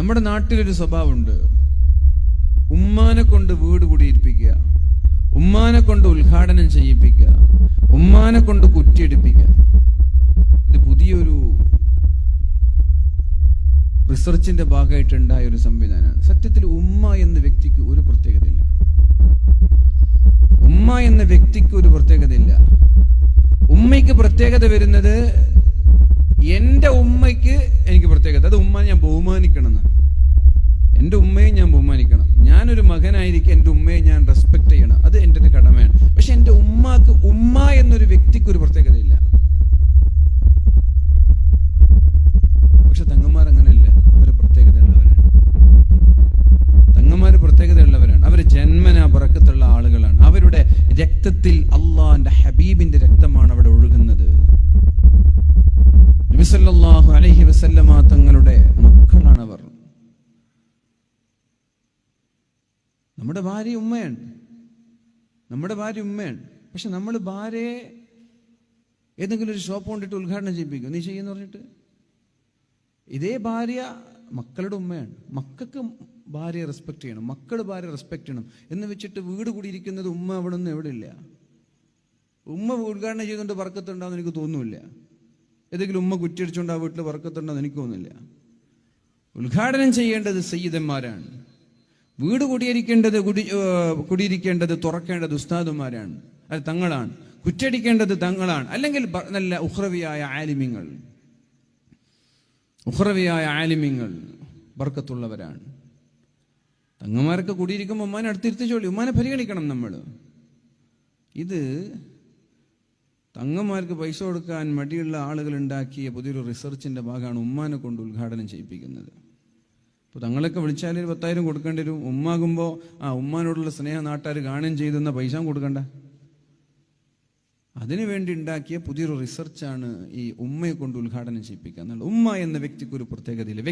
നമ്മുടെ നാട്ടിലൊരു സ്വഭാവമുണ്ട്, ഉമ്മാനെ കൊണ്ട് വീട് കുടിയിരിപ്പിക്കുക, ഉമ്മാനെ കൊണ്ട് ഉദ്ഘാടനം ചെയ്യിപ്പിക്കുക, ഉമ്മാനെ കൊണ്ട് കുറ്റിയടിപ്പിക്കുക. ഇത് പുതിയൊരു റിസർച്ചിന്റെ ഭാഗമായിട്ടുണ്ടായ ഒരു സംവിധാനമാണ്. സത്യത്തിൽ ഉമ്മ എന്ന വ്യക്തിക്ക് ഒരു പ്രത്യേകതയില്ല. ഉമ്മ എന്ന വ്യക്തിക്ക് ഒരു പ്രത്യേകതയില്ല. ഉമ്മയ്ക്ക് പ്രത്യേകത വരുന്നത്, എൻ്റെ ഉമ്മയ്ക്ക് എനിക്ക് പ്രത്യേകത, അത് ഉമ്മ ഞാൻ ബഹുമാനിക്കണം എന്ന്. എൻ്റെ ഉമ്മയെ ഞാൻ ബഹുമാനിക്കണം. ഞാനൊരു മകനായിരിക്കും, എൻ്റെ ഉമ്മയെ ഞാൻ റെസ്പെക്ട് ചെയ്യണം. അത് എൻ്റെ ഒരു കടമയാണ്. പക്ഷെ എൻ്റെ ഉമ്മാക്ക്, ഉമ്മ എന്നൊരു വ്യക്തിക്ക് ഒരു പ്രത്യേകതയില്ല. പക്ഷെ തങ്ങന്മാർ അങ്ങനെയല്ല, അവര് പ്രത്യേകതയുള്ളവരാണ്. തങ്ങന്മാര് പ്രത്യേകതയുള്ളവരാണ്. അവര് ജന്മന ബറക്കത്തുള്ള ആളുകളാണ്. അവരുടെ രക്തത്തിൽ അള്ളാന്റെ ഹബീബിന്റെ രക്തമാണ് അവിടെ ഒഴുകുന്നത്. നബി സല്ലല്ലാഹു അലൈഹി വസല്ലമ തങ്ങളുടെ മക്കളാണ് അവർ. നമ്മുടെ ഭാര്യ ഉമ്മയാണ്, നമ്മുടെ ഭാര്യ ഉമ്മയാണ്. പക്ഷെ നമ്മൾ ഭാര്യയെ ഏതെങ്കിലും ഒരു ഷോപ്പ് കൊണ്ടിട്ട് ഉദ്ഘാടനം ചെയ്യിപ്പിക്കും, നീ ചെയ്യുന്ന പറഞ്ഞിട്ട്. ഇതേ ഭാര്യ മക്കളുടെ ഉമ്മയാണ്. മക്കൾക്ക് ഭാര്യയെ റെസ്പെക്ട് ചെയ്യണം, മക്കൾ ഭാര്യ റെസ്പെക്ട് ചെയ്യണം എന്ന് വെച്ചിട്ട് വീട് കൂടിയിരിക്കുന്നത് ഉമ്മ അവിടെ ഒന്നും എവിടെ ഇല്ല. ഉമ്മ ഉദ്ഘാടനം ചെയ്തുകൊണ്ട് ബർക്കത്തുണ്ടാവുമെന്ന് എനിക്ക് തോന്നുന്നില്ല. ഏതെങ്കിലും ഉമ്മ കുറ്റിയടിച്ചുകൊണ്ട് ആ വീട്ടിൽ ബർക്കത്തുണ്ടാവുമെന്ന് എനിക്ക് തോന്നുന്നില്ല. ഉദ്ഘാടനം ചെയ്യേണ്ടത് സയ്യിദന്മാരാണ്. വീട് കുടിയിരിക്കേണ്ടത് തുറക്കേണ്ടത് ഉസ്താദുമാരാണ്, അത് തങ്ങളാണ്. കുറ്റടിക്കേണ്ടത് തങ്ങളാണ്. അല്ലെങ്കിൽ നല്ല ഉഖ്റവിയായ ആലിമീങ്ങൾ ബർക്കത്തുള്ളവരാണ്. തങ്ങന്മാരൊക്കെ കൂടിയിരിക്കുമ്പോൾ ഉമ്മാനെ അടുത്തിരുത്തിച്ചോളി, ഉമ്മാനെ പരിഗണിക്കണം നമ്മൾ. ഇത് തങ്ങന്മാർക്ക് പൈസ കൊടുക്കാൻ മടിയുള്ള ആളുകൾ ഉണ്ടാക്കിയ പുതിയൊരു റിസർച്ചിന്റെ ഭാഗമാണ് ഉമ്മാനെ കൊണ്ട് ഉദ്ഘാടനം ചെയ്യിപ്പിക്കുന്നത്. ഇപ്പോൾ തങ്ങളൊക്കെ വിളിച്ചാൽ 10,000 കൊടുക്കേണ്ടി വരും. ഉമ്മാകുമ്പോൾ ഉമ്മാനോടുള്ള സ്നേഹം നാട്ടുകാർ കാണുകയും ചെയ്തെന്ന പൈസ കൊടുക്കണ്ട. അതിനുവേണ്ടി ഉണ്ടാക്കിയ പുതിയൊരു റിസർച്ചാണ് ഈ ഉമ്മയെ കൊണ്ട് ഉദ്ഘാടനം ചെയ്യിപ്പിക്കുക എന്നുള്ളത്. ഉമ്മ എന്ന വ്യക്തിക്ക് ഒരു പ്രത്യേകതയില്ല.